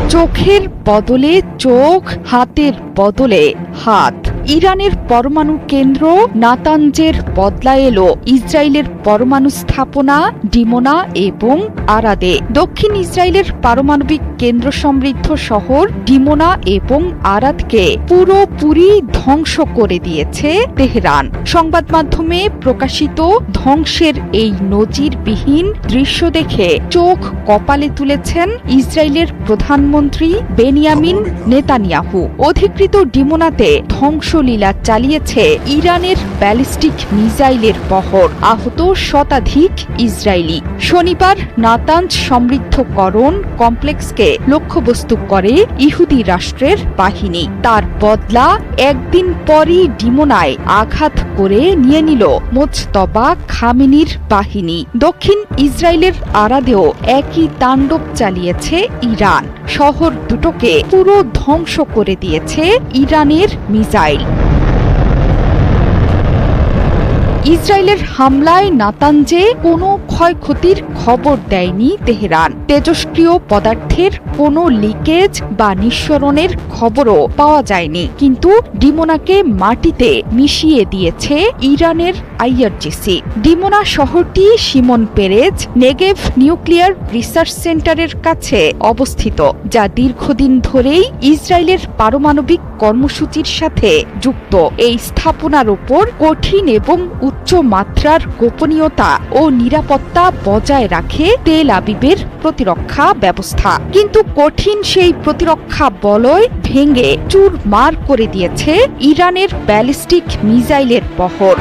চোখের বদলে চোখ, হাতের বদলে হাত। ইরানের পরমাণু কেন্দ্র নাতানজের বদলা এলো ইসরায়েলের পরমাণু স্থাপনা ডিমোনা এবং আরাদে। দক্ষিণ ইসরায়েলের পারমাণবিক কেন্দ্র সমৃদ্ধ শহর ডিমোনা এবং আরাদকে পুরোপুরি ধ্বংস করে দিয়েছে তেহরান। সংবাদ মাধ্যমে প্রকাশিত ধ্বংসের এই নজিরবিহীন দৃশ্য দেখে চোখ কপালে তুলেছেন ইসরায়েলের প্রধানমন্ত্রী বেনিয়ামিন নেতানিয়াহু। অধিকৃত ডিমোনাতে ধ্বংসলীলা চালিয়েছে ইরানের ব্যালিস্টিক মিসাইলের বহর। আহত শতাধিক ইসরায়েলি। শনিবার নাতানজ সমৃদ্ধকরণ কমপ্লেক্সকে লক্ষ্যবস্তু করে ইহুদি রাষ্ট্রের বাহিনী। তার বদলা একদিন পরই ডিমোনায় আঘাত করে নিয়ে নিল মোজতবা খামেনির বাহিনী। দক্ষিণ ইসরায়েলের আরাদেও একই তাণ্ডব চালিয়েছে ইরান। শহর দুটোকে পুরো ধ্বংস করে দিয়েছে ইরানের মিসাইল। ইসরায়েলের হামলায় নাতানজে কোনো ক্ষয়ক্ষতির খবর দেয়নি তেহরান। তেজস্ক্রিয় পদার্থের কোনো লিকেজ বা নিঃসরণের খবরও পাওয়া যায়নি। কিন্তু ডিমোনাকে মাটিতে মিশিয়ে দিয়েছে ইরানের আইআরজিসি। ডিমোনা শহরটি শিমন পেরেজ নেগেভ নিউক্লিয়ার রিসার্চ সেন্টারের কাছে অবস্থিত, যা দীর্ঘদিন ধরেই ইসরায়েলের পারমাণবিক কর্মসূচির সাথে যুক্ত। এই স্থাপনার উপর কঠিন এবং উচ্চ মাত্রার গোপনীয়তা ও নিরাপত্তা বজায় রাখে তেল আবিবের প্রতিরক্ষা ব্যবস্থা। কিন্তু কঠিন সেই প্রতিরক্ষা বলয় ভেঙে চুরমার করে দিয়েছে ইরানের ব্যালিস্টিক মিসাইলের বহর।